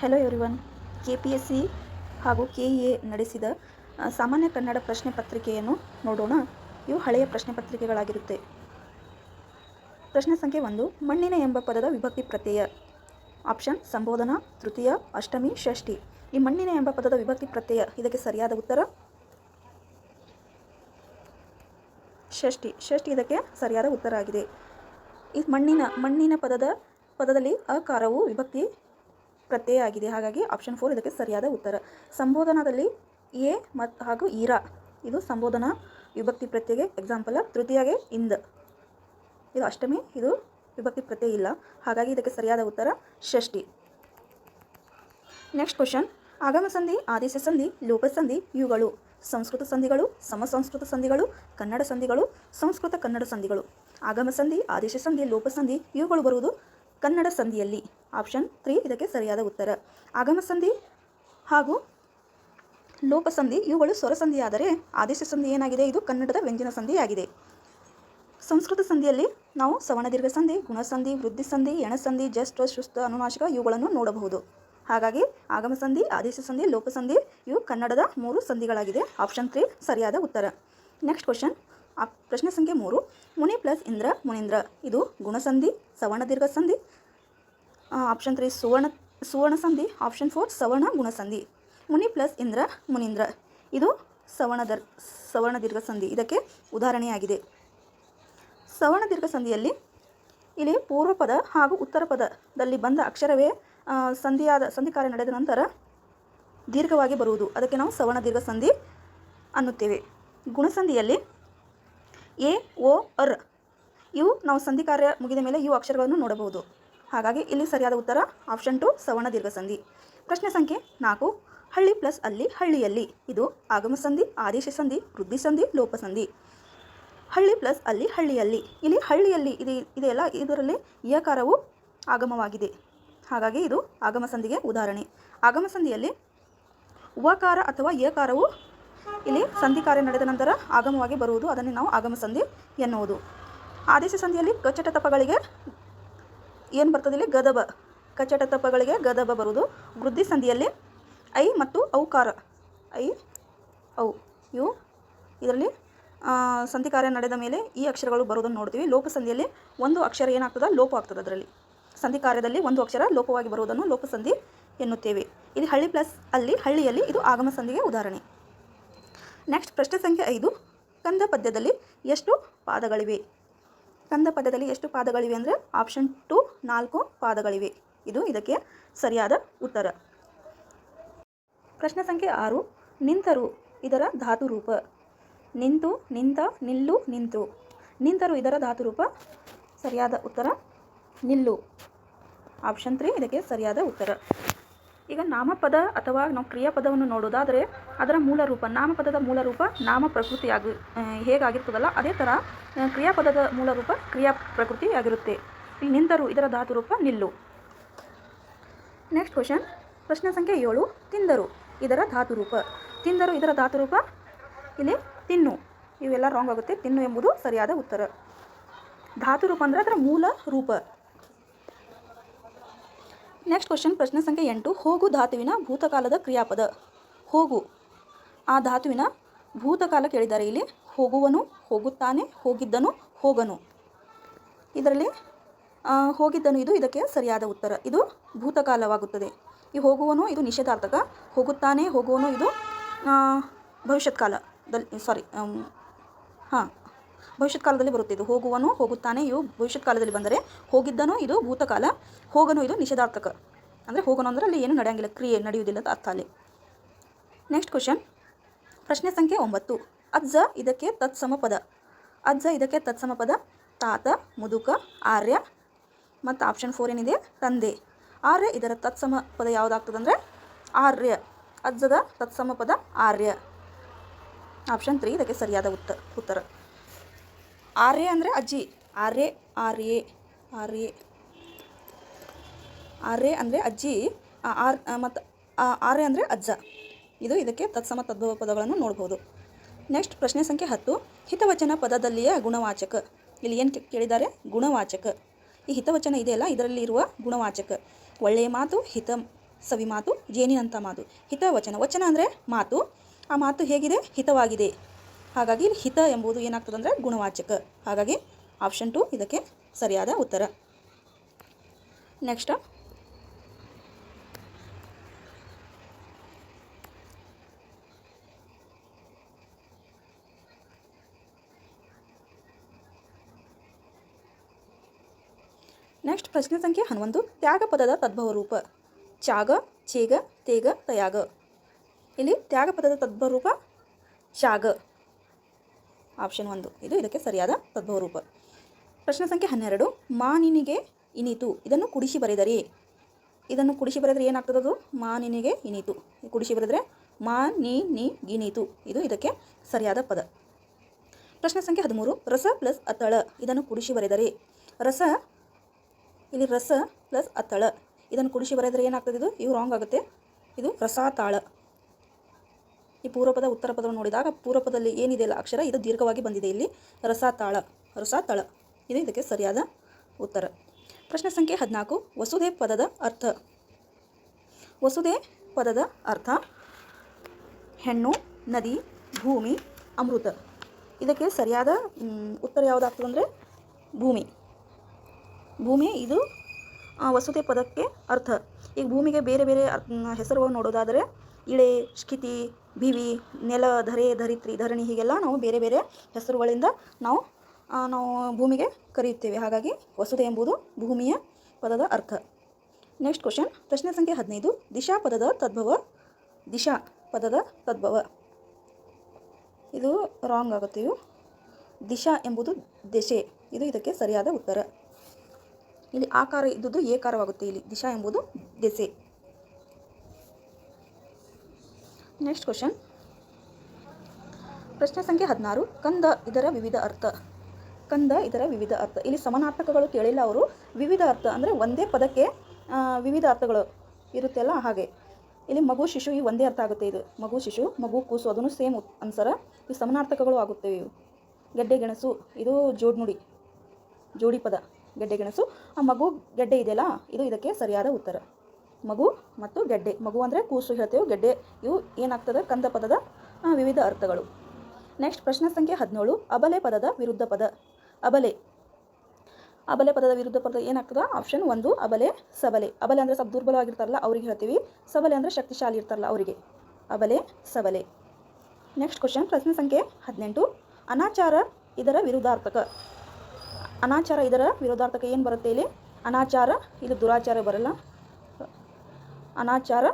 Hello everyone. KPSC ಹಾಗೂ KEA ನಡೆಸಿದ ಸಾಮಾನ್ಯ ಕನ್ನಡ ಪ್ರಶ್ನೆ ಪತ್ರಿಕೆಯನ್ನು ನೋಡೋಣ. ಇವು ಹಳೆಯ ಪ್ರಶ್ನೆ ಪತ್ರಿಕೆಗಳಾಗಿರುತ್ತೆ. ಪ್ರಶ್ನೆ ಸಂಖ್ಯೆ 1. ಮಣ್ಣಿನ ಎಂಬ ಪದದ ವಿಭಕ್ತಿ ಪ್ರತ್ಯಯ. ಆಪ್ಷನ್ ಸಂಬೋಧನಾ, ತೃತೀಯ, ಅಷ್ಟಮಿ, ಷಷ್ಠಿ. ಈ ಮಣ್ಣಿನ ಎಂಬ ಪದದ ವಿಭಕ್ತಿ ಪ್ರತ್ಯಯ, ಇದಕ್ಕೆ ಸರಿಯಾದ ಉತ್ತರ ಷಷ್ಠಿ. ಷಷ್ಠಿ ಇದಕ್ಕೆ ಸರಿಯಾದ ಉತ್ತರ ಆಗಿದೆ. ಈ ಮಣ್ಣಿನ ಪದದಲ್ಲಿ ಅಕಾರವು ವಿಭಕ್ತಿ ಪ್ರತ್ಯಯ ಆಗಿದೆ. ಹಾಗಾಗಿ ಆಪ್ಷನ್ 4 ಇದಕ್ಕೆ ಸರಿಯಾದ ಉತ್ತರ. ಸಂಬೋಧನಾದಲ್ಲಿ ಎ ಹಾಗೂ ಈರಾ ಇದು ಸಂಬೋಧನಾ ವಿಭಕ್ತಿ ಪ್ರತ್ಯಯಗೆ ಎಕ್ಸಾಂಪಲ್. ತೃತೀಯಗೆ ಇಂದ. ಇದು ಅಷ್ಟಮಿ, ಇದು ವಿಭಕ್ತಿ ಪ್ರತ್ಯಯ ಇಲ್ಲ. ಹಾಗಾಗಿ ಇದಕ್ಕೆ ಸರಿಯಾದ ಉತ್ತರ ಷಷ್ಠಿ. Next question. ಆಗಮ ಸಂಧಿ, ಆದೇಶ ಸಂಧಿ, ಲೋಪ ಸಂಧಿ ಇವುಗಳು ಸಂಸ್ಕೃತ ಸಂಧಿಗಳು, ಸಮಸಂಸ್ಕೃತ ಸಂಧಿಗಳು, ಕನ್ನಡ ಸಂಧಿಗಳು, ಸಂಸ್ಕೃತ ಕನ್ನಡ ಸಂಧಿಗಳು. ಆಗಮ ಸಂಧಿ, ಆದೇಶ ಸಂಧಿ, ಲೋಪ ಸಂಧಿ ಇವುಗಳು ಬರುವುದು ಕನ್ನಡ ಸಂಧಿಯಲ್ಲಿ. ಆಪ್ಷನ್ 3 ಇದಕ್ಕೆ ಸರಿಯಾದ ಉತ್ತರ. ಆಗಮ ಸಂಧಿ ಹಾಗೂ ಲೋಪ ಸಂಧಿ ಇವುಗಳು ಸ್ವರ ಸಂಧಿಯಾದರೆ ಆದೇಶ ಸಂಧಿ ಏನಾಗಿದೆ, ಇದು ಕನ್ನಡದ ವ್ಯಂಜನ ಸಂಧಿಯಾಗಿದೆ. ಸಂಸ್ಕೃತ ಸಂಧಿಯಲ್ಲಿ ನಾವು ಸವರ್ಣದೀರ್ಘ ಸಂಧಿ, ಗುಣಸಂಧಿ, ವೃದ್ಧಿ ಸಂಧಿ, ಎಣಸಂಧಿ, ಜಸ್ಟ್, ಶುಸ್ತ, ಅನುನಾಸಿಕ ಇವುಗಳನ್ನು ನೋಡಬಹುದು. ಹಾಗಾಗಿ ಆಗಮ ಸಂಧಿ, ಆದೇಶ ಸಂಧಿ, ಲೋಪ ಸಂಧಿ ಇವು ಕನ್ನಡದ 3 ಸಂಧಿಗಳಾಗಿದೆ. ಆಪ್ಷನ್ 3 ಸರಿಯಾದ ಉತ್ತರ. Next question. ಪ್ರಶ್ನೆ ಸಂಖ್ಯೆ 3. ಮುನಿ ಪ್ಲಸ್ ಇಂದ್ರ ಮುನೀಂದ್ರ ಇದು ಗುಣಸಂಧಿ, ಸವರ್ಣದೀರ್ಘ ಸಂಧಿ. ಆಪ್ಷನ್ 3 ಸುವರ್ಣ ಸಂಧಿ. ಆಪ್ಷನ್ 4 ಸವರ್ಣ ಗುಣಸಂಧಿ. ಮುನಿ ಪ್ಲಸ್ ಇಂದ್ರ ಮುನೀಂದ್ರ ಇದು ಸವರ್ಣ ದೀರ್ಘ ಸಂಧಿ. ಇದಕ್ಕೆ ಉದಾಹರಣೆಯಾಗಿದೆ. ಸವರ್ಣ ದೀರ್ಘ ಸಂಧಿಯಲ್ಲಿ ಇಲ್ಲಿ ಪೂರ್ವ ಪದ ಹಾಗೂ ಉತ್ತರ ಪದದಲ್ಲಿ ಬಂದ ಅಕ್ಷರವೇ ಸಂಧಿ ಕಾರ್ಯ ನಡೆದ ನಂತರ ದೀರ್ಘವಾಗಿ ಬರುವುದು. ಅದಕ್ಕೆ ನಾವು ಸವರ್ಣ ದೀರ್ಘ ಸಂಧಿ ಅನ್ನುತ್ತೇವೆ. ಗುಣಸಂಧಿಯಲ್ಲಿ ಎ, ಓ, ಅರ್ ಇವು ನಾವು ಸಂಧಿ ಕಾರ್ಯ ಮುಗಿದ ಮೇಲೆ ಇವು ಅಕ್ಷರಗಳನ್ನು ನೋಡಬಹುದು. ಹಾಗಾಗಿ ಇಲ್ಲಿ ಸರಿಯಾದ ಉತ್ತರ ಆಪ್ಷನ್ 2 ಸವರ್ಣ ದೀರ್ಘ ಸಂಧಿ. ಪ್ರಶ್ನೆ ಸಂಖ್ಯೆ 4. ಹಳ್ಳಿ ಪ್ಲಸ್ ಅಲ್ಲಿ ಹಳ್ಳಿಯಲ್ಲಿ ಇದು ಆಗಮ ಸಂಧಿ, ಆದೇಶ ಸಂಧಿ, ವೃದ್ಧಿ ಸಂಧಿ, ಲೋಪ ಸಂಧಿ. ಹಳ್ಳಿ ಪ್ಲಸ್ ಅಲ್ಲಿ ಹಳ್ಳಿಯಲ್ಲಿ. ಇಲ್ಲಿ ಹಳ್ಳಿಯಲ್ಲಿ ಇದೆಯಲ್ಲ, ಇದರಲ್ಲಿ ಯಕಾರವು ಆಗಮವಾಗಿದೆ. ಹಾಗಾಗಿ ಇದು ಆಗಮ ಸಂಧಿಗೆ ಉದಾಹರಣೆ. ಆಗಮ ಸಂಧಿಯಲ್ಲಿ ಉವಕಾರ ಅಥವಾ ಯಕಾರವು ಇಲ್ಲಿ ಸಂಧಿ ಕಾರ್ಯ ನಡೆದ ನಂತರ ಆಗಮವಾಗಿ ಬರುವುದು. ಅದನ್ನು ನಾವು ಆಗಮ ಸಂಧಿ ಎನ್ನುವುದು. ಆದೇಶ ಸಂಧಿಯಲ್ಲಿ ಕಚಟ ತಪಗಳಿಗೆ ಏನು ಬರ್ತದೆ, ಇಲ್ಲಿ ಗದಬ. ಕಚಟ ತಪಗಳಿಗೆ ಗದಬ ಬರುವುದು. ವೃದ್ಧಿ ಸಂಧಿಯಲ್ಲಿ ಐ ಮತ್ತು ಔಕಾರ, ಐ ಔ ಇವು ಇದರಲ್ಲಿ ಸಂಧಿ ಕಾರ್ಯ ನಡೆದ ಮೇಲೆ ಈ ಅಕ್ಷರಗಳು ಬರೋದನ್ನು ನೋಡ್ತೀವಿ. ಲೋಪ ಸಂಧಿಯಲ್ಲಿ ಒಂದು ಅಕ್ಷರ ಏನಾಗ್ತದೆ, ಲೋಪ ಆಗ್ತದೆ. ಅದರಲ್ಲಿ ಸಂಧಿ ಕಾರ್ಯದಲ್ಲಿ ಒಂದು ಅಕ್ಷರ ಲೋಪವಾಗಿ ಬರುವುದನ್ನು ಲೋಪ ಸಂಧಿ ಎನ್ನುತ್ತೇವೆ. ಇಲ್ಲಿ ಹಳ್ಳಿ ಪ್ಲಸ್ ಅಲ್ಲಿ ಹಳ್ಳಿಯಲ್ಲಿ ಇದು ಆಗಮ ಸಂಧಿಗೆ ಉದಾಹರಣೆ. ನೆಕ್ಸ್ಟ್ ಪ್ರಶ್ನೆ ಸಂಖ್ಯೆ 5. ಕಂದ ಪದ್ಯದಲ್ಲಿ ಎಷ್ಟು ಪಾದಗಳಿವೆ? ಕಂದ ಪದ್ಯದಲ್ಲಿ ಎಷ್ಟು ಪಾದಗಳಿವೆ ಅಂದರೆ ಆಪ್ಷನ್ 2 4 ಪಾದಗಳಿವೆ. ಇದು ಇದಕ್ಕೆ ಸರಿಯಾದ ಉತ್ತರ. ಪ್ರಶ್ನೆ ಸಂಖ್ಯೆ 6. ನಿಂತರು ಇದರ ಧಾತು ರೂಪ. ನಿಂತು, ನಿಂತ, ನಿಲ್ಲು, ನಿಂತು. ನಿಂತರು ಇದರ ಧಾತು ರೂಪ. ಸರಿಯಾದ ಉತ್ತರ ನಿಲ್ಲು. ಆಪ್ಷನ್ 3 ಇದಕ್ಕೆ ಸರಿಯಾದ ಉತ್ತರ. ಈಗ ನಾಮಪದ ಅಥವಾ ನಾವು ಕ್ರಿಯಾಪದವನ್ನು ನೋಡೋದಾದರೆ ಅದರ ಮೂಲ ರೂಪ, ನಾಮಪದದ ಮೂಲ ರೂಪ ನಾಮ ಪ್ರಕೃತಿ ಹೇಗಾಗಿರ್ತದಲ್ಲ ಅದೇ ಥರ ಕ್ರಿಯಾಪದದ ಮೂಲ ರೂಪ ಕ್ರಿಯಾ ಪ್ರಕೃತಿ ಆಗಿರುತ್ತೆ. ಇಲ್ಲಿ ನಿಂತರು ಇದರ ಧಾತು ರೂಪ ನಿಲ್ಲು. Next question. ಪ್ರಶ್ನೆ ಸಂಖ್ಯೆ 7. ತಿಂದರು ಇದರ ಧಾತು ರೂಪ. ತಿಂದರು ಇದರ ಧಾತು ರೂಪ ಇಲ್ಲಿ ತಿನ್ನು. ಇವೆಲ್ಲ ರಾಂಗ್ ಆಗುತ್ತೆ. ತಿನ್ನು ಎಂಬುದು ಸರಿಯಾದ ಉತ್ತರ. ಧಾತು ರೂಪ ಅಂದರೆ ಅದರ ಮೂಲ ರೂಪ. Next question. ಪ್ರಶ್ನೆ ಸಂಖ್ಯೆ 8. ಹೋಗು ಧಾತುವಿನ ಭೂತಕಾಲದ ಕ್ರಿಯಾಪದ. ಹೋಗು ಆ ಧಾತುವಿನ ಭೂತಕಾಲ ಕೇಳಿದ್ದಾರೆ. ಇಲ್ಲಿ ಹೋಗುವನು, ಹೋಗುತ್ತಾನೆ, ಹೋಗಿದ್ದನು, ಹೋಗನು. ಇದರಲ್ಲಿ ಹೋಗಿದ್ದನು ಇದು ಇದಕ್ಕೆ ಸರಿಯಾದ ಉತ್ತರ. ಇದು ಭೂತಕಾಲವಾಗುತ್ತದೆ. ಈ ಹೋಗುವನು ಇದು ನಿಷೇಧಾರ್ಥಕ. ಹೋಗುತ್ತಾನೆ, ಹೋಗುವನು ಇದು ಭವಿಷ್ಯತ್ ಕಾಲದಲ್ಲಿ ಭವಿಷ್ಯತ್ ಕಾಲದಲ್ಲಿ ಬರುತ್ತೆ. ಇದು ಹೋಗುವನು, ಹೋಗುತ್ತಾನೆ ಇವು ಭವಿಷ್ಯತ್ ಕಾಲದಲ್ಲಿ ಬಂದರೆ, ಹೋಗಿದ್ದನು ಇದು ಭೂತಕಾಲ, ಹೋಗನು ಇದು ನಿಷೇಧಾರ್ಥಕ. ಅಂದರೆ ಹೋಗನು ಅಂದರೆ ಅಲ್ಲಿ ಏನು ನಡೆಯಂಗಿಲ್ಲ, ಕ್ರಿಯೆ ನಡೆಯುವುದಿಲ್ಲ ಅಂತ ಅರ್ಥ ಅಲ್ಲಿ. Next question. ಪ್ರಶ್ನೆ ಸಂಖ್ಯೆ 9. ಅಜ್ಜ ಇದಕ್ಕೆ ತತ್ಸಮ ಪದ. ಅಜ್ಜ ಇದಕ್ಕೆ ತತ್ಸಮ ಪದ ತಾತ, ಮುದುಕ, ಆರ್ಯ ಮತ್ತು ಆಪ್ಷನ್ 4 ಏನಿದೆ ತಂದೆ. ಆರ್ಯ ಇದರ ತತ್ಸಮ ಪದ ಯಾವುದಾಗ್ತದೆ ಅಂದರೆ ಆರ್ಯ. ಅಜ್ಜದ ತತ್ಸಮ ಪದ ಆರ್ಯ. ಆಪ್ಷನ್ 3 ಇದಕ್ಕೆ ಸರಿಯಾದ ಉತ್ತರ. ಆರ್ಯ ಅಂದರೆ ಅಜ್ಜಿ. ಆರ್ಯ ಆರ್ಯೆ ಆರ್ಯೆ ಆರ್ಯ ಅಂದರೆ ಅಜ್ಜಿ. ಮತ್ತು ಆರ್ಯ ಅಂದರೆ ಅಜ್ಜ. ಇದು ಇದಕ್ಕೆ ತತ್ಸಮ ತದ್ಭವ ಪದಗಳನ್ನು ನೋಡ್ಬೋದು. ನೆಕ್ಸ್ಟ್ ಪ್ರಶ್ನೆ ಸಂಖ್ಯೆ 10. ಹಿತವಚನ ಪದದಲ್ಲಿಯ ಗುಣವಾಚಕ. ಇಲ್ಲಿ ಏನು ಕೇಳಿದ್ದಾರೆ, ಗುಣವಾಚಕ. ಈ ಹಿತವಚನ ಇದೆಯಲ್ಲ ಇದರಲ್ಲಿ ಇರುವ ಗುಣವಾಚಕ. ಒಳ್ಳೆಯ ಮಾತು, ಹಿತ ಸವಿ ಮಾತು, ಜೇನಿನಂಥ ಮಾತು. ಹಿತವಚನ, ವಚನ ಅಂದರೆ ಮಾತು, ಆ ಮಾತು ಹೇಗಿದೆ, ಹಿತವಾಗಿದೆ. ಹಾಗಾಗಿ ಹಿತ ಎಂಬುದು ಏನಾಗ್ತದೆ ಅಂದರೆ ಗುಣವಾಚಕ. ಹಾಗಾಗಿ ಆಪ್ಷನ್ 2 ಇದಕ್ಕೆ ಸರಿಯಾದ ಉತ್ತರ. ನೆಕ್ಸ್ಟ್ ಪ್ರಶ್ನೆ ಸಂಖ್ಯೆ 11. ತ್ಯಾಗ ಪದದ ತದ್ಭವ ರೂಪ ಚಾಗ, ಚೇಗ, ತೇಗ, ತಯಾಗ. ಇಲ್ಲಿ ತ್ಯಾಗ ಪದದ ತದ್ಭವ ರೂಪ ಚಾಗ. ಆಪ್ಷನ್ 1 ಇದು ಇದಕ್ಕೆ ಸರಿಯಾದ ತದ್ಭವ ರೂಪ. ಪ್ರಶ್ನೆ ಸಂಖ್ಯೆ 12. ಮಾನಿನಿಗೆ ಇನಿತು ಇದನ್ನು ಕುಡಿಸಿ ಬರೆದರೆ ಏನಾಗ್ತದದು? ಮಾನಿನಿಗೆ ಇನಿತು ಕುಡಿಸಿ ಬರೆದರೆ ಮಾನಿನಿಗಿನಿತು ಇದು ಇದಕ್ಕೆ ಸರಿಯಾದ ಪದ. ಪ್ರಶ್ನೆ ಸಂಖ್ಯೆ 13. ರಸ ಪ್ಲಸ್ ಅತಳ ಇದನ್ನು ಕುಡಿಸಿ ಬರೆದರೆ ಇಲ್ಲಿ ರಸ ಪ್ಲಸ್ ಅತಳ ಇದನ್ನು ಕುಡಿಸಿ ಬರೆದರೆ ಏನಾಗ್ತದೆ? ಇವು ರಾಂಗ್ ಆಗುತ್ತೆ. ಇದು ರಸಾತಾಳ. ಈ ಪೂರ್ವಪದ ಉತ್ತರ ಪದವನ್ನು ನೋಡಿದಾಗ ಪೂರ್ವಪದಲ್ಲಿ ಏನಿದೆಯಲ್ಲ ಅಕ್ಷರ ಇದು ದೀರ್ಘವಾಗಿ ಬಂದಿದೆ. ಇಲ್ಲಿ ರಸಾತಾಳ ಇದು ಇದಕ್ಕೆ ಸರಿಯಾದ ಉತ್ತರ. ಪ್ರಶ್ನೆ ಸಂಖ್ಯೆ 14. ವಸುಧೆ ಪದದ ಅರ್ಥ ಹೆಣ್ಣು, ನದಿ, ಭೂಮಿ, ಅಮೃತ. ಇದಕ್ಕೆ ಸರಿಯಾದ ಉತ್ತರ ಯಾವುದಾಗ್ತದೆ ಅಂದರೆ ಭೂಮಿ ಇದು ವಸುಧೆ ಪದಕ್ಕೆ ಅರ್ಥ. ಈಗ ಭೂಮಿಗೆ ಬೇರೆ ಬೇರೆ ಹೆಸರುಗಳು ನೋಡೋದಾದರೆ ಇಳೆ, ಕ್ಷಿತಿ, ಭಿವಿ, ನೆಲ, ಧರೆ, ಧರಿತ್ರಿ, ಧರಣಿ ಹೀಗೆಲ್ಲ ನಾವು ಬೇರೆ ಬೇರೆ ಹೆಸರುಗಳಿಂದ ನಾವು ಭೂಮಿಗೆ ಕರೆಯುತ್ತೇವೆ. ಹಾಗಾಗಿ ವಸುಧೆ ಎಂಬುದು ಭೂಮಿಯ ಪದದ ಅರ್ಥ. Next question. ಪ್ರಶ್ನೆ ಸಂಖ್ಯೆ 15. ದಿಶಾ ಪದದ ತದ್ಭವ ಇದು ರಾಂಗ್ ಆಗುತ್ತೆ. ದಿಶಾ ಎಂಬುದು ದೆಸೆ ಇದು ಇದಕ್ಕೆ ಸರಿಯಾದ ಉತ್ತರ. ಇಲ್ಲಿ ಆಕಾರ ಇದ್ದುದು ಏಕಾರವಾಗುತ್ತೆ. ಇಲ್ಲಿ ದಿಶಾ ಎಂಬುದು ದೆಸೆ. Next question. ಪ್ರಶ್ನೆ ಸಂಖ್ಯೆ 16. ಕಂದ ಇದರ ವಿವಿಧ ಅರ್ಥ. ಇಲ್ಲಿ ಸಮಾನಾರ್ಥಕಗಳು ಕೇಳಿಲ್ಲ ಅವರು. ವಿವಿಧ ಅರ್ಥ ಅಂದರೆ ಒಂದೇ ಪದಕ್ಕೆ ವಿವಿಧ ಅರ್ಥಗಳು ಇರುತ್ತೆಲ್ಲ ಹಾಗೆ. ಇಲ್ಲಿ ಮಗು, ಶಿಶು ಈ ಒಂದೇ ಅರ್ಥ ಆಗುತ್ತೆ. ಇದು ಮಗು, ಶಿಶು, ಮಗು, ಕೂಸು ಅದನ್ನು ಸೇಮ್ ಅನ್ಸರ. ಈ ಸಮಾನಾರ್ಥಕಗಳು ಆಗುತ್ತವೆ ಇವು. ಗೆಡ್ಡೆ, ಗೆಣಸು ಇದು ಜೋಡಿ ಪದ. ಗೆಡ್ಡೆ, ಗೆಣಸು. ಆ ಮಗು, ಗೆಡ್ಡೆ ಇದೆಯಲ್ಲ ಇದು ಇದಕ್ಕೆ ಸರಿಯಾದ ಉತ್ತರ. ಮಗು ಮತ್ತು ಗೆಡ್ಡೆ. ಮಗು ಅಂದರೆ ಕೂಸು ಹೇಳ್ತೇವೆ, ಗೆಡ್ಡೆ ಇವು ಏನಾಗ್ತದೆ ಕಂದ ಪದದ ವಿವಿಧ ಅರ್ಥಗಳು. ನೆಕ್ಸ್ಟ್ ಪ್ರಶ್ನೆ ಸಂಖ್ಯೆ 17. ಅಬಲೆ ಪದದ ವಿರುದ್ಧ ಪದ. ಅಬಲೆ ಪದದ ವಿರುದ್ಧ ಪದ ಏನಾಗ್ತದೆ? ಆಪ್ಷನ್ 1 ಅಬಲೆ, ಸಬಲೆ. ಅಬಲೆ ಅಂದರೆ ಸ್ವಲ್ಪ ದುರ್ಬಲವಾಗಿರ್ತಾರಲ್ಲ ಅವ್ರಿಗೆ ಹೇಳ್ತೀವಿ. ಸಬಲೆ ಅಂದರೆ ಶಕ್ತಿಶಾಲಿ ಇರ್ತಾರಲ್ಲ ಅವರಿಗೆ. ಅಬಲೆ, ಸಬಲೆ. Next question. ಪ್ರಶ್ನೆ ಸಂಖ್ಯೆ 18. ಅನಾಚಾರ ಇದರ ವಿರುದ್ಧಾರ್ಥಕ ಏನು ಬರುತ್ತೆ? ಇಲ್ಲಿ ಅನಾಚಾರ, ಇಲ್ಲಿ ದುರಾಚಾರ ಬರಲ್ಲ. ಅನಾಚಾರ,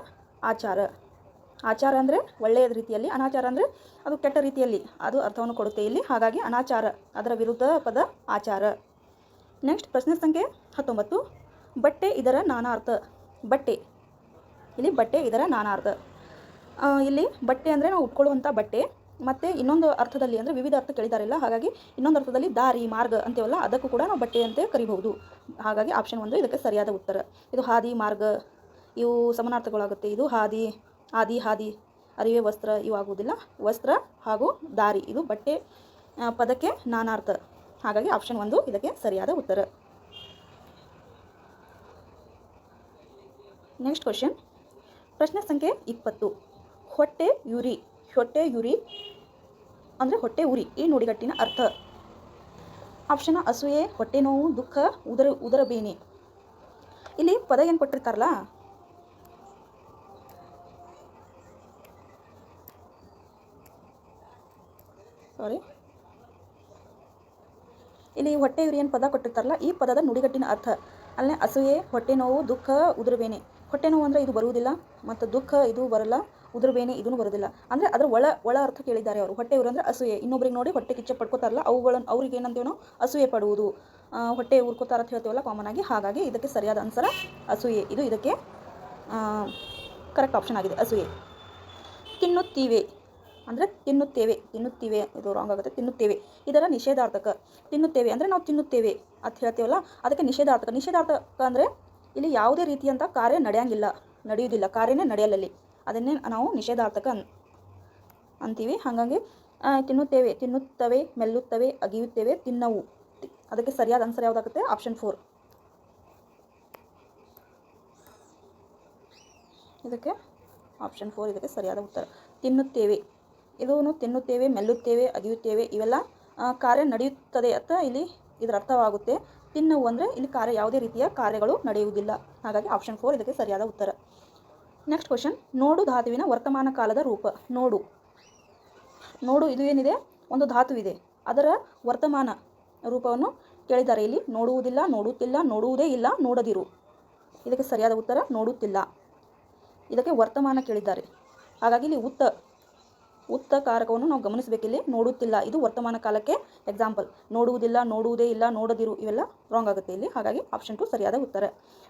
ಆಚಾರ ಅಂದರೆ ಒಳ್ಳೆಯ ರೀತಿಯಲ್ಲಿ, ಅನಾಚಾರ ಅಂದರೆ ಅದು ಕೆಟ್ಟ ರೀತಿಯಲ್ಲಿ ಅದು ಅರ್ಥವನ್ನು ಕೊಡುತ್ತೆ ಇಲ್ಲಿ. ಹಾಗಾಗಿ ಅನಾಚಾರ ಅದರ ವಿರುದ್ಧ ಪದ ಆಚಾರ. ನೆಕ್ಸ್ಟ್ ಪ್ರಶ್ನೆ ಸಂಖ್ಯೆ 19. ಬಟ್ಟೆ ಇದರ ನಾನಾರ್ಥ. ಇಲ್ಲಿ ಬಟ್ಟೆ ಇದರ ನಾನಾರ್ಥ. ಇಲ್ಲಿ ಬಟ್ಟೆ ಅಂದರೆ ನಾವು ಉಟ್ಕೊಳ್ಳುವಂಥ ಬಟ್ಟೆ. ಮತ್ತು ಇನ್ನೊಂದು ಅರ್ಥದಲ್ಲಿ ಅಂದರೆ ವಿವಿಧ ಅರ್ಥ ಕೇಳಿದಾರಲ್ಲ, ಹಾಗಾಗಿ ಇನ್ನೊಂದು ಅರ್ಥದಲ್ಲಿ ದಾರಿ, ಮಾರ್ಗ ಅಂತೀವಲ್ಲ ಅದಕ್ಕೂ ಕೂಡ ನಾವು ಬಟ್ಟೆ ಅಂತ ಕರಿಬಹುದು. ಹಾಗಾಗಿ ಆಪ್ಷನ್ 1 ಇದಕ್ಕೆ ಸರಿಯಾದ ಉತ್ತರ. ಇದು ಹಾದಿ, ಮಾರ್ಗ ಇವು ಸಮಾನಾರ್ಥಗಳಾಗುತ್ತೆ. ಇದು ಹಾದಿ, ಅರಿವೆ, ವಸ್ತ್ರ ಇವು ಆಗುವುದಿಲ್ಲ. ವಸ್ತ್ರ ಹಾಗೂ ದಾರಿ ಇದು ಬಟ್ಟೆ ಪದಕ್ಕೆ ನಾನಾರ್ಥ. ಹಾಗಾಗಿ ಆಪ್ಷನ್ 1 ಇದಕ್ಕೆ ಸರಿಯಾದ ಉತ್ತರ. Next question. ಪ್ರಶ್ನೆ ಸಂಖ್ಯೆ 20. ಹೊಟ್ಟೆ ಯುರಿ ಅಂದರೆ ಹೊಟ್ಟೆ ಉರಿ ಈ ನುಡಿಗಟ್ಟಿನ ಅರ್ಥ. ಆಪ್ಷನ್ ಅಸೂಯೆ, ಹೊಟ್ಟೆ ನೋವು, ದುಃಖ, ಉದರ ಬೇನೆ. ಇಲ್ಲಿ ಪದ ಏನು ಕೊಟ್ಟಿರ್ತಾರಲ್ಲ ಇಲ್ಲಿ ಹೊಟ್ಟೆ ಉರಿ ಏನು ಪದ ಕೊಟ್ಟಿರ್ತಾರಲ್ಲ ಈ ಪದದ ನುಡಿಗಟ್ಟಿನ ಅರ್ಥ. ಅಲ್ಲೇ ಅಸೂಯೆ, ಹೊಟ್ಟೆ ನೋವು, ದುಃಖ, ಉದರಬೇನೆ. ಹೊಟ್ಟೆ ನೋವು ಅಂದರೆ ಇದು ಬರುವುದಿಲ್ಲ, ಮತ್ತು ದುಃಖ ಇದು ಬರಲ್ಲ, ಉದರಬೇನೆ ಇದೂ ಬರೋದಿಲ್ಲ. ಅಂದರೆ ಅದರ ಒಳ ಅರ್ಥ ಕೇಳಿದ್ದಾರೆ ಅವರು. ಹೊಟ್ಟೆ ಉರಿ ಅಂದರೆ ಅಸೂಯೆ, ಇನ್ನೊಬ್ರಿಗೆ ನೋಡಿ ಹೊಟ್ಟೆ ಕಿಚ್ಚ ಪಡ್ಕೋತಾರಲ್ಲ ಅವ್ರಿಗೆ ಏನಂತೀವಿ ನಾವು? ಅಸೂಯೆ ಪಡುವುದು. ಹೊಟ್ಟೆ ಉರ್ಕೋತಾರ ಅಂತ ಹೇಳ್ತೀವಲ್ಲ ಕಾಮನ್ ಆಗಿ. ಹಾಗಾಗಿ ಇದಕ್ಕೆ ಸರಿಯಾದ ಆನ್ಸರ್ ಅಸೂಯೆ. ಇದು ಇದಕ್ಕೆ ಕರೆಕ್ಟ್ ಆಪ್ಷನ್ ಆಗಿದೆ, ಅಸೂಯೆ. ತಿನ್ನುತ್ತೀವಿ ಅಂದರೆ ತಿನ್ನುತ್ತೇವೆ ಇದು ರಾಂಗ್ ಆಗುತ್ತೆ. ತಿನ್ನುತ್ತೇವೆ ಇದರ ನಿಷೇಧಾರ್ಥಕ. ತಿನ್ನುತ್ತೇವೆ ಅಂದರೆ ನಾವು ತಿನ್ನುತ್ತೇವೆ ಅಂತ ಹೇಳ್ತೀವಲ್ಲ ಅದಕ್ಕೆ ನಿಷೇಧಾರ್ಥಕ ಅಂದರೆ ಇಲ್ಲಿ ಯಾವುದೇ ರೀತಿಯಂಥ ಕಾರ್ಯ ನಡೆಯುವುದಿಲ್ಲ, ಕಾರ್ಯನೇ ನಡೆಯಲಲ್ಲಿ, ಅದನ್ನೇ ನಾವು ನಿಷೇಧಾರ್ಥಕ ಅಂತೀವಿ. ಹಾಗಾಗಿ ತಿನ್ನುತ್ತೇವೆ, ತಿನ್ನುತ್ತವೆ, ಮೆಲ್ಲುತ್ತವೆ, ಅಗಿಯುತ್ತೇವೆ, ತಿನ್ನವು. ಅದಕ್ಕೆ ಸರಿಯಾದ ಆನ್ಸರ್ ಯಾವುದಾಗುತ್ತೆ? ಆಪ್ಷನ್ 4. ಇದಕ್ಕೆ ಆಪ್ಷನ್ 4 ಇದಕ್ಕೆ ಸರಿಯಾದ ಉತ್ತರ. ತಿನ್ನುತ್ತೇವೆ, ಇದೂ ತಿನ್ನುತ್ತೇವೆ, ಮೆಲ್ಲುತ್ತೇವೆ, ಅಗಿಯುತ್ತೇವೆ ಇವೆಲ್ಲ ಕಾರ್ಯ ನಡೆಯುತ್ತದೆ ಅಂತ ಇಲ್ಲಿ ಇದರ ಅರ್ಥವಾಗುತ್ತೆ. ತಿನ್ನುವು ಅಂದರೆ ಇಲ್ಲಿ ಯಾವುದೇ ರೀತಿಯ ಕಾರ್ಯಗಳು ನಡೆಯುವುದಿಲ್ಲ. ಹಾಗಾಗಿ ಆಪ್ಷನ್ 4 ಇದಕ್ಕೆ ಸರಿಯಾದ ಉತ್ತರ. ನೆಕ್ಸ್ಟ್ ಕ್ವಶನ್, ನೋಡು ಧಾತುವಿನ ವರ್ತಮಾನ ಕಾಲದ ರೂಪ. ನೋಡು ಇದು ಏನಿದೆ, ಒಂದು ಧಾತು ಇದೆ, ಅದರ ವರ್ತಮಾನ ರೂಪವನ್ನು ಕೇಳಿದ್ದಾರೆ. ಇಲ್ಲಿ ನೋಡುವುದಿಲ್ಲ, ನೋಡುತ್ತಿಲ್ಲ, ನೋಡುವುದೇ ಇಲ್ಲ, ನೋಡದಿರು. ಇದಕ್ಕೆ ಸರಿಯಾದ ಉತ್ತರ ನೋಡುತ್ತಿಲ್ಲ. ಇದಕ್ಕೆ ವರ್ತಮಾನ ಕೇಳಿದ್ದಾರೆ. ಹಾಗಾಗಿ ಇಲ್ಲಿ ಉತ್ತ ಕಾರಕವನ್ನು ನಾವು ಗಮನಿಸಬೇಕಿಲ್ಲಿ. ನೋಡುತ್ತಿಲ್ಲ ಇದು ವರ್ತಮಾನ ಕಾಲಕ್ಕೆ ಎಕ್ಸಾಂಪಲ್. ನೋಡುವುದಿಲ್ಲ, ನೋಡುವುದೇ ಇಲ್ಲ, ನೋಡದಿರು ಇವೆಲ್ಲ ರಾಂಗ್ ಆಗುತ್ತೆ ಇಲ್ಲಿ. ಹಾಗಾಗಿ ಆಪ್ಷನ್ 2 ಸರಿಯಾದ ಉತ್ತರ.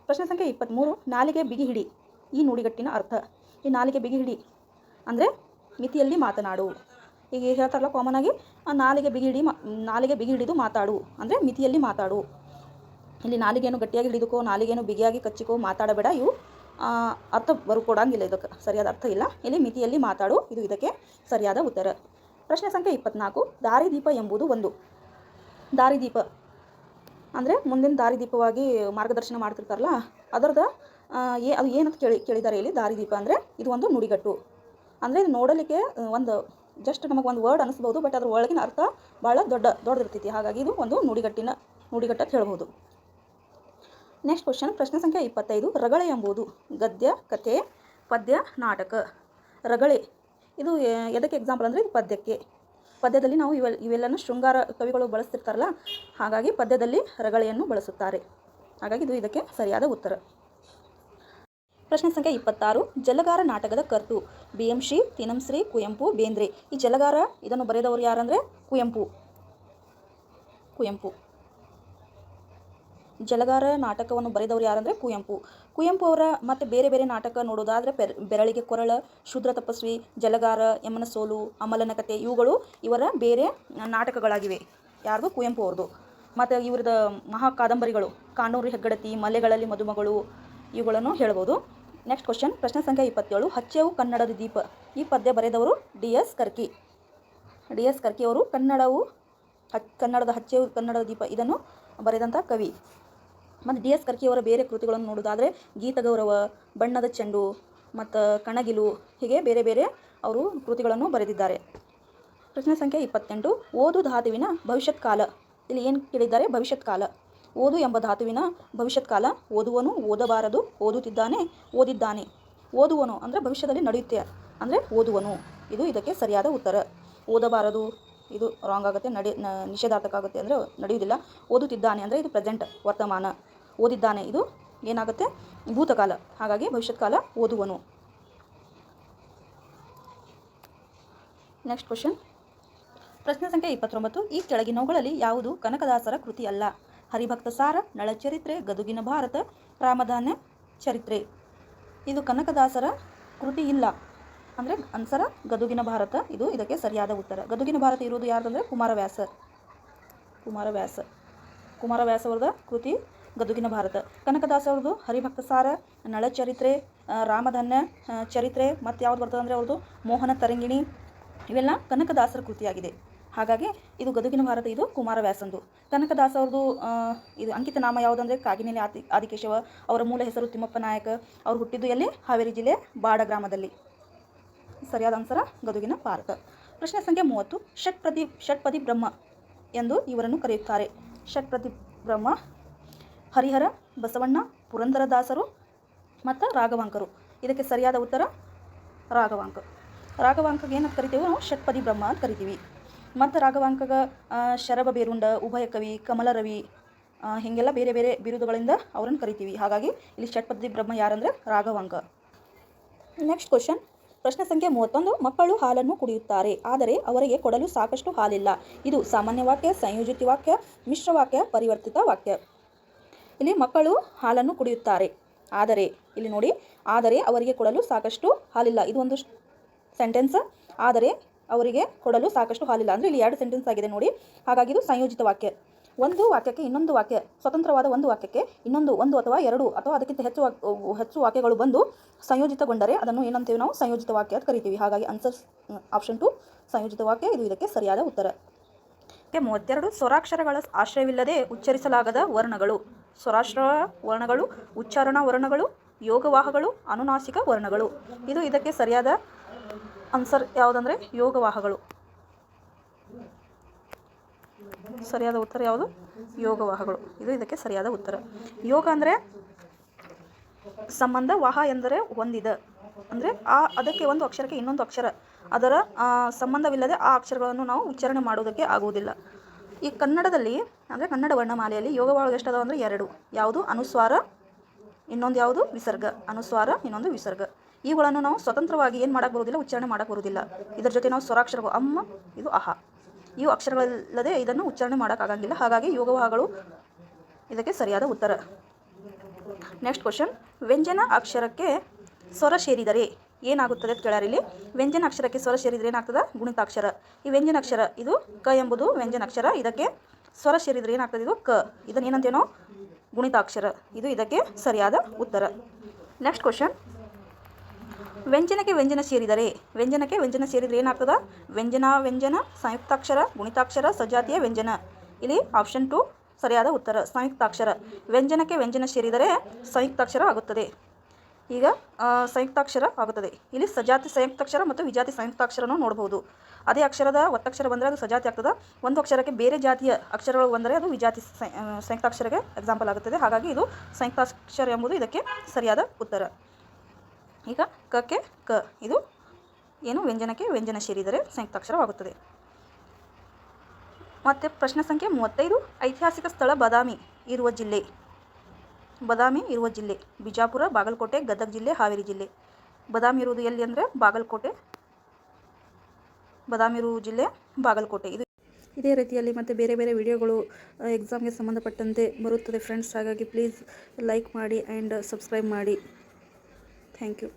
ಪ್ರಶ್ನೆ ಸಂಖ್ಯೆ 23, ನಾಲಿಗೆ ಬಿಗಿ ಹಿಡಿ. ಈ ನುಡಿಗಟ್ಟಿನ ಅರ್ಥ. ಈ ನಾಲಿಗೆ ಬಿಗಿ ಹಿಡಿ ಅಂದರೆ ಮಿತಿಯಲ್ಲಿ ಮಾತನಾಡು. ಈಗ ಹೇಳ್ತಾರಲ್ಲ ಕಾಮನ್ ಆಗಿ, ನಾಲಿಗೆ ಬಿಗಿ ಹಿಡಿದು ಮಾತಾಡು ಅಂದರೆ ಮಿತಿಯಲ್ಲಿ ಮಾತಾಡು. ಇಲ್ಲಿ ನಾಲಿಗೆಯನ್ನು ಗಟ್ಟಿಯಾಗಿ ಹಿಡಿದುಕೋ, ನಾಲಿಗೆಯನ್ನು ಬಿಗಿಯಾಗಿ ಕಚ್ಚಿಕೋ, ಮಾತಾಡಬೇಡ. ಇವು ಅರ್ಥ ಕೊಡಂಗಿಲ್ಲ. ಇದಕ್ಕೆ ಸರಿಯಾದ ಅರ್ಥ ಇಲ್ಲ. ಇಲ್ಲಿ ಮಿತಿಯಲ್ಲಿ ಮಾತಾಡು, ಇದು ಇದಕ್ಕೆ ಸರಿಯಾದ ಉತ್ತರ. ಪ್ರಶ್ನೆ ಸಂಖ್ಯೆ 24, ದಾರಿದೀಪ ಎಂಬುದು ಒಂದು. ದಾರಿದೀಪ ಅಂದರೆ ಮುಂದಿನ ದಾರಿದೀಪವಾಗಿ ಮಾರ್ಗದರ್ಶನ ಮಾಡ್ತಿರ್ತಾರಲ್ಲ, ಅದರದ್ದು ಅದು ಏನಂತ ಕೇಳಿದ್ದಾರೆ ಇಲ್ಲಿ. ದಾರಿದೀಪ ಅಂದರೆ ಇದು ಒಂದು ನುಡಿಗಟ್ಟು. ಅಂದರೆ ಇದು ನೋಡಲಿಕ್ಕೆ ಒಂದು ಜಸ್ಟ್ ನಮಗೆ ವರ್ಡ್ ಅನಿಸ್ಬೋದು, ಬಟ್ ಅದ್ರ ಒಳಗಿನ ಅರ್ಥ ಭಾಳ ದೊಡ್ಡದಿರ್ತೈತಿ. ಹಾಗಾಗಿ ಇದು ಒಂದು ನುಡಿಗಟ್ಟು ಹೇಳ್ಬೋದು. ನೆಕ್ಸ್ಟ್ ಕ್ವಶನ್, ಪ್ರಶ್ನೆ ಸಂಖ್ಯೆ 25, ರಗಳೆ ಎಂಬುದು ಗದ್ಯ, ಕಥೆ, ಪದ್ಯ, ನಾಟಕ. ರಗಳೆ ಇದು ಎದಕ್ಕೆ ಎಕ್ಸಾಂಪಲ್ ಅಂದರೆ ಇದು ಪದ್ಯಕ್ಕೆ. ಪದ್ಯದಲ್ಲಿ ನಾವು ಇವೆಲ್ಲನೂ ಶೃಂಗಾರ ಕವಿಗಳು ಬಳಸ್ತಿರ್ತಾರಲ್ಲ, ಹಾಗಾಗಿ ಪದ್ಯದಲ್ಲಿ ರಗಳೆಯನ್ನು ಬಳಸುತ್ತಾರೆ. ಹಾಗಾಗಿ ಇದು ಇದಕ್ಕೆ ಸರಿಯಾದ ಉತ್ತರ. ಪ್ರಶ್ನೆ ಸಂಖ್ಯೆ 26, ಜಲಗಾರ ನಾಟಕದ ಕರ್ತು. BM ಶ್ರೀ, ತಿನಂಶ್ರೀ, ಕುವೆಂಪು, ಬೇಂದ್ರೆ. ಈ ಜಲಗಾರ ಇದನ್ನು ಬರೆದವರು ಯಾರಂದರೆ ಕುವೆಂಪು. ಜಲಗಾರ ನಾಟಕವನ್ನು ಬರೆದವರು ಯಾರಂದರೆ ಕುವೆಂಪು ಅವರ ಮತ್ತು ಬೇರೆ ನಾಟಕ ನೋಡೋದಾದರೆ ಬೆರಳಿಗೆ ಕೊರಳ, ಶೂದ್ರ ತಪಸ್ವಿ, ಜಲಗಾರ, ಯಮನ ಸೋಲು, ಅಮಲನ ಕತೆ ಇವುಗಳು ಇವರ ಬೇರೆ ನಾಟಕಗಳಾಗಿವೆ. ಯಾರ್ದು? ಕುವೆಂಪು ಅವ್ರದ್ದು. ಮತ್ತು ಇವ್ರದ್ದು ಮಹಾ ಕಾದಂಬರಿಗಳು ಕಾನೂರು ಹೆಗ್ಗಡತಿ, ಮಲೆಗಳಲ್ಲಿ ಮದುಮಗಳು ಇವುಗಳನ್ನು ಹೇಳ್ಬೋದು. ನೆಕ್ಸ್ಟ್ ಕ್ವಶನ್, ಪ್ರಶ್ನೆ ಸಂಖ್ಯೆ 27, ಹಚ್ಚೆವು ಕನ್ನಡದ ದೀಪ. ಈ ಪದ್ಯ ಬರೆದವರು DS ಕರ್ಕಿ. ಅವರು ಕನ್ನಡದ ಹಚ್ಚೆವು ಕನ್ನಡದ ದೀಪ ಇದನ್ನು ಬರೆದಂಥ ಕವಿ. ಮತ್ತು DS ಕರ್ಕಿಯವರ ಬೇರೆ ಕೃತಿಗಳನ್ನು ನೋಡೋದಾದರೆ ಗೀತಗೌರವ, ಬಣ್ಣದ ಚೆಂಡು ಮತ್ತು ಕಣಗಿಲು ಹೀಗೆ ಬೇರೆ ಅವರು ಕೃತಿಗಳನ್ನು ಬರೆದಿದ್ದಾರೆ. ಪ್ರಶ್ನೆ ಸಂಖ್ಯೆ 28, ಓದು ಧಾತುವಿನ ಭವಿಷ್ಯತ್ ಕಾಲ. ಇಲ್ಲಿ ಏನು ಕೇಳಿದ್ದಾರೆ? ಭವಿಷ್ಯತ್ ಕಾಲ. ಓದು ಎಂಬ ಧಾತುವಿನ ಭವಿಷ್ಯತ್ ಕಾಲ. ಓದುವನು, ಓದಬಾರದು, ಓದುತ್ತಿದ್ದಾನೆ, ಓದಿದ್ದಾನೆ. ಓದುವನು ಅಂದರೆ ಭವಿಷ್ಯದಲ್ಲಿ ನಡೆಯುತ್ತೆ ಅಂದರೆ ಓದುವನು, ಇದು ಇದಕ್ಕೆ ಸರಿಯಾದ ಉತ್ತರ. ಓದಬಾರದು ಇದು ರಾಂಗ್ ಆಗುತ್ತೆ, ನಿಷೇಧಾರ್ಥಕ ಆಗುತ್ತೆ ಅಂದರೆ ನಡೆಯುವುದಿಲ್ಲ. ಓದುತ್ತಿದ್ದಾನೆ ಅಂದರೆ ಇದು ಪ್ರೆಸೆಂಟ್ ವರ್ತಮಾನ. ಓದಿದ್ದಾನೆ ಇದು ಏನಾಗುತ್ತೆ? ಭೂತಕಾಲ. ಹಾಗಾಗಿ ಭವಿಷ್ಯತ್ ಕಾಲ ಓದುವನು. ನೆಕ್ಸ್ಟ್ ಕ್ವಶನ್, ಪ್ರಶ್ನೆ ಸಂಖ್ಯೆ 29, ಈ ಕೆಳಗಿನವುಗಳಲ್ಲಿ ಯಾವುದು ಕನಕದಾಸರ ಕೃತಿ ಅಲ್ಲ? ಹರಿಭಕ್ತ ಸಾರ, ನಳಚರಿತ್ರೆ, ಗದುಗಿನ ಭಾರತ, ರಾಮಧಾನ್ಯ ಚರಿತ್ರೆ. ಇದು ಕನಕದಾಸರ ಕೃತಿ ಇಲ್ಲ ಅಂದರೆ ಆನ್ಸರ್ ಗದುಗಿನ ಭಾರತ, ಇದು ಇದಕ್ಕೆ ಸರಿಯಾದ ಉತ್ತರ. ಗದುಗಿನ ಭಾರತ ಇರುವುದು ಯಾರ್ದಂದರೆ ಕುಮಾರವ್ಯಾಸ ಅವ್ರದ ಕೃತಿ ಗದುಗಿನ ಭಾರತ. ಕನಕದಾಸ ಅವ್ರದ್ದು ಹರಿಭಕ್ತ ಸಾರ, ನಳಚರಿತ್ರೆ, ರಾಮಧನ್ಯ ಚರಿತ್ರೆ ಮತ್ತು ಯಾವ್ದು ಬರ್ತದೆ ಅಂದರೆ ಅವ್ರದ್ದು ಮೋಹನ ತರಂಗಿಣಿ ಇವೆಲ್ಲ ಕನಕದಾಸರ ಕೃತಿಯಾಗಿದೆ. ಹಾಗಾಗಿ ಇದು ಗದುಗಿನ ಭಾರತ, ಇದು ಕುಮಾರವ್ಯಾಸಂದು. ಕನಕದಾಸ ಅವ್ರದ್ದು ಇದು ಅಂಕಿತ ನಾಮ ಯಾವುದಂದರೆ ಕಾಗಿನೆಲೆ ಆದಿಕೇಶವ. ಅವರ ಮೂಲ ಹೆಸರು ತಿಮ್ಮಪ್ಪ ನಾಯಕ. ಅವರು ಹುಟ್ಟಿದ್ದು ಎಲ್ಲಿ? ಹಾವೇರಿ ಜಿಲ್ಲೆ ಬಾಡ ಗ್ರಾಮದಲ್ಲಿ. ಸರಿಯಾದ ಆನ್ಸರ ಗದುಗಿನ ಭಾರತ. ಪ್ರಶ್ನೆ ಸಂಖ್ಯೆ 30, ಷಟ್ಪದಿ ಬ್ರಹ್ಮ ಎಂದು ಇವರನ್ನು ಕರೆಯುತ್ತಾರೆ. ಷಟ್ಪದಿ ಬ್ರಹ್ಮ ಹರಿಹರ, ಬಸವಣ್ಣ, ಪುರಂದರದಾಸರು ಮತ್ತು ರಾಘವಾಂಕರು. ಇದಕ್ಕೆ ಸರಿಯಾದ ಉತ್ತರ ರಾಘವಾಂಕಗೆ ಏನಂತ ಕರಿತೀವಿ ನಾವು? ಷಟ್ಪದಿ ಬ್ರಹ್ಮ ಅಂತ ಕರಿತೀವಿ. ಮತ್ತು ರಾಘವಾಂಕಗ ಶರಭ ಬೇರುಂಡ, ಉಭಯ ಕವಿ, ಕಮಲರವಿ ಹೀಗೆಲ್ಲ ಬೇರೆ ಬಿರುದುಗಳಿಂದ ಅವರನ್ನು ಕರಿತೀವಿ. ಹಾಗಾಗಿ ಇಲ್ಲಿ ಷಟ್ಪದಿ ಬ್ರಹ್ಮ ಯಾರಂದರೆ ರಾಘವಾಂಕ. ನೆಕ್ಸ್ಟ್ ಕ್ವಶನ್, ಪ್ರಶ್ನೆ ಸಂಖ್ಯೆ 31, ಮಕ್ಕಳು ಹಾಲನ್ನು ಕುಡಿಯುತ್ತಾರೆ, ಆದರೆ ಅವರಿಗೆ ಕೊಡಲು ಸಾಕಷ್ಟು ಹಾಲಿಲ್ಲ. ಇದು ಸಾಮಾನ್ಯ ವಾಕ್ಯ, ಸಂಯೋಜಿತ ವಾಕ್ಯ, ಮಿಶ್ರ ವಾಕ್ಯ, ಪರಿವರ್ತಿತ ವಾಕ್ಯ. ಇಲ್ಲಿ ಮಕ್ಕಳು ಹಾಲನ್ನು ಕುಡಿಯುತ್ತಾರೆ, ಆದರೆ ಇಲ್ಲಿ ನೋಡಿ, ಆದರೆ ಅವರಿಗೆ ಕೊಡಲು ಸಾಕಷ್ಟು ಹಾಲಿಲ್ಲ. ಇದು ಒಂದು ಸೆಂಟೆನ್ಸ್. ಆದರೆ ಅವರಿಗೆ ಕೊಡಲು ಸಾಕಷ್ಟು ಹಾಲಿಲ್ಲ ಅಂದರೆ ಇಲ್ಲಿ 2 ಸೆಂಟೆನ್ಸ್ ಆಗಿದೆ ನೋಡಿ. ಹಾಗಾಗಿ ಇದು ಸಂಯೋಜಿತ ವಾಕ್ಯ. ಒಂದು ವಾಕ್ಯಕ್ಕೆ ಇನ್ನೊಂದು ವಾಕ್ಯ, ಸ್ವತಂತ್ರವಾದ ಒಂದು ವಾಕ್ಯಕ್ಕೆ ಇನ್ನೊಂದು 1 ಅಥವಾ 2 ಅಥವಾ ಅದಕ್ಕಿಂತ ಹೆಚ್ಚು ವಾಕ್ಯಗಳು ಬಂದು ಸಂಯೋಜಿತಗೊಂಡರೆ ಅದನ್ನು ಏನಂತೀವಿ ನಾವು? ಸಂಯೋಜಿತ ವಾಕ್ಯ ಅಂತ ಕರಿತೀವಿ. ಹಾಗಾಗಿ ಆನ್ಸರ್ ಆಪ್ಷನ್ 2 ಸಂಯೋಜಿತ ವಾಕ್ಯ, ಇದು ಇದಕ್ಕೆ ಸರಿಯಾದ ಉತ್ತರ. 32, ಸ್ವರಾಕ್ಷರಗಳ ಆಶ್ರಯವಿಲ್ಲದೆ ಉಚ್ಚರಿಸಲಾಗದ ವರ್ಣಗಳು. ಸ್ವರಾಕ್ಷರ ವರ್ಣಗಳು, ಉಚ್ಚಾರಣಾ ವರ್ಣಗಳು, ಯೋಗವಾಹಗಳು, ಅನುನಾಸಿಕ ವರ್ಣಗಳು. ಇದು ಇದಕ್ಕೆ ಸರಿಯಾದ ಆನ್ಸರ್ ಯಾವುದಂದರೆ ಯೋಗವಾಹಗಳು. ಸರಿಯಾದ ಉತ್ತರ ಯಾವುದು? ಯೋಗವಾಹಗಳು. ಇದು ಇದಕ್ಕೆ ಸರಿಯಾದ ಉತ್ತರ. ಯೋಗ ಅಂದರೆ ಸಂಬಂಧ, ವಾಹ ಎಂದರೆ ಹೊಂದಿದ, ಅಂದರೆ ಅದಕ್ಕೆ ಒಂದು ಅಕ್ಷರಕ್ಕೆ ಇನ್ನೊಂದು ಅಕ್ಷರ ಅದರ ಸಂಬಂಧವಿಲ್ಲದೆ ಆ ಅಕ್ಷರಗಳನ್ನು ನಾವು ಉಚ್ಚಾರಣೆ ಮಾಡುವುದಕ್ಕೆ ಆಗುವುದಿಲ್ಲ. ಈ ಕನ್ನಡದಲ್ಲಿ ಅಂದರೆ ಕನ್ನಡ ವರ್ಣಮಾಲೆಯಲ್ಲಿ ಯೋಗವಾಹಗಳು ಎಷ್ಟು ಅದಾವ ಅಂದರೆ 2. ಯಾವುದು? ಅನುಸ್ವಾರ, ಇನ್ನೊಂದು ಯಾವುದು? ವಿಸರ್ಗ. ಅನುಸ್ವಾರ, ಇನ್ನೊಂದು ವಿಸರ್ಗ. ಇವುಗಳನ್ನು ನಾವು ಸ್ವತಂತ್ರವಾಗಿ ಏನು ಮಾಡೋಕ್ಕೆ ಬರುವುದಿಲ್ಲ, ಉಚ್ಚಾರಣೆ ಮಾಡೋಕ್ಕೆ ಬರುವುದಿಲ್ಲ. ಇದರ ಜೊತೆ ನಾವು ಸ್ವರಾಕ್ಷರಗಳು ಅಮ್ಮ, ಇದು ಅಹ, ಇವು ಅಕ್ಷರಗಳಿಲ್ಲದೆ ಇದನ್ನು ಉಚ್ಚಾರಣೆ ಮಾಡೋಕ್ಕಾಗಂಗಿಲ್ಲ. ಹಾಗಾಗಿ ಯೋಗವಾಹಗಳು ಇದಕ್ಕೆ ಸರಿಯಾದ ಉತ್ತರ. ನೆಕ್ಸ್ಟ್ ಕ್ವಶನ್, ವ್ಯಂಜನ ಅಕ್ಷರಕ್ಕೆ ಸ್ವರ ಸೇರಿದರೆ ಏನಾಗುತ್ತದೆ ಅಂತ ಕೇಳ್ಯಾರ. ಇಲ್ಲಿ ವ್ಯಂಜನ ಅಕ್ಷರಕ್ಕೆ ಸ್ವರ ಸೇರಿದರೆ ಏನಾಗ್ತದೆ? ಗುಣಿತಾಕ್ಷರ. ಈ ವ್ಯಂಜನ ಅಕ್ಷರ ಇದು ಕ ಎಂಬುದು ವ್ಯಂಜನ ಅಕ್ಷರ. ಇದಕ್ಕೆ ಸ್ವರ ಸೇರಿದರೆ ಏನಾಗ್ತದೆ? ಇದು ಕ. ಇದನ್ನು ಏನಂತೇನೋ? ಗುಣಿತಾಕ್ಷರ. ಇದು ಇದಕ್ಕೆ ಸರಿಯಾದ ಉತ್ತರ. ನೆಕ್ಸ್ಟ್ ಕ್ವಶನ್, ವ್ಯಂಜನಕ್ಕೆ ವ್ಯಂಜನ ಸೇರಿದರೆ, ವ್ಯಂಜನಕ್ಕೆ ವ್ಯಂಜನ ಸೇರಿದರೆ ಏನಾಗ್ತದೆ? ವ್ಯಂಜನ, ವ್ಯಂಜನ, ಸಂಯುಕ್ತಾಕ್ಷರ, ಗುಣಿತಾಕ್ಷರ, ಸಜಾತಿಯ ವ್ಯಂಜನ. ಇಲ್ಲಿ ಆಪ್ಷನ್ 2 ಸರಿಯಾದ ಉತ್ತರ, ಸಂಯುಕ್ತಾಕ್ಷರ. ವ್ಯಂಜನಕ್ಕೆ ವ್ಯಂಜನ ಸೇರಿದರೆ ಸಂಯುಕ್ತಾಕ್ಷರ ಆಗುತ್ತದೆ. ಈಗ ಸಂಯುಕ್ತಾಕ್ಷರ ಆಗುತ್ತದೆ. ಇಲ್ಲಿ ಸಜಾತಿ ಸಂಯುಕ್ತಾಕ್ಷರ ಮತ್ತು ವಿಜಾತಿ ಸಂಯುಕ್ತಾಕ್ಷರನೂ ನೋಡಬಹುದು. ಅದೇ ಅಕ್ಷರದ ಒತ್ತಕ್ಷರ ಬಂದರೆ ಅದು ಸಜಾತಿ ಆಗ್ತದೆ. ಒಂದು ಅಕ್ಷರಕ್ಕೆ ಬೇರೆ ಜಾತಿಯ ಅಕ್ಷರಗಳು ಬಂದರೆ ಅದು ವಿಜಾತಿ ಸಂಯುಕ್ತಾಕ್ಷರಕ್ಕೆ ಎಕ್ಸಾಂಪಲ್ ಆಗುತ್ತದೆ. ಹಾಗಾಗಿ ಇದು ಸಂಯುಕ್ತಾಕ್ಷರ ಎಂಬುದು ಇದಕ್ಕೆ ಸರಿಯಾದ ಉತ್ತರ. ಈಗ ಕಕ್ಕೆ ಕ, ಇದು ಏನು? ವ್ಯಂಜನಕ್ಕೆ ವ್ಯಂಜನ ಸೇರಿದರೆ ಸಂಯುಕ್ತಾಕ್ಷರವಾಗುತ್ತದೆ. ಮತ್ತು ಪ್ರಶ್ನೆ ಸಂಖ್ಯೆ 35, ಐತಿಹಾಸಿಕ ಸ್ಥಳ ಬಾದಾಮಿ ಇರುವ ಜಿಲ್ಲೆ. ಬಾದಾಮಿ ಇರುವ ಜಿಲ್ಲೆ ಬಿಜಾಪುರ, ಬಾಗಲಕೋಟೆ, ಗದಗ ಜಿಲ್ಲೆ, ಹಾವೇರಿ ಜಿಲ್ಲೆ. ಬಾದಾಮಿ ಇರುವುದು ಎಲ್ಲಿ ಅಂದರೆ ಬಾಗಲಕೋಟೆ. ಬಾದಾಮಿ ಇರುವ ಜಿಲ್ಲೆ ಬಾಗಲಕೋಟೆ. ಇದೇ ರೀತಿಯಲ್ಲಿ ಮತ್ತು ಬೇರೆ ಬೇರೆ ವಿಡಿಯೋಗಳು ಎಕ್ಸಾಮ್ಗೆ ಸಂಬಂಧಪಟ್ಟಂತೆ ಬರುತ್ತದೆ ಫ್ರೆಂಡ್ಸ್. ಹಾಗಾಗಿ ಪ್ಲೀಸ್ ಲೈಕ್ ಮಾಡಿ ಆ್ಯಂಡ್ ಸಬ್ಸ್ಕ್ರೈಬ್ ಮಾಡಿ. Thank you.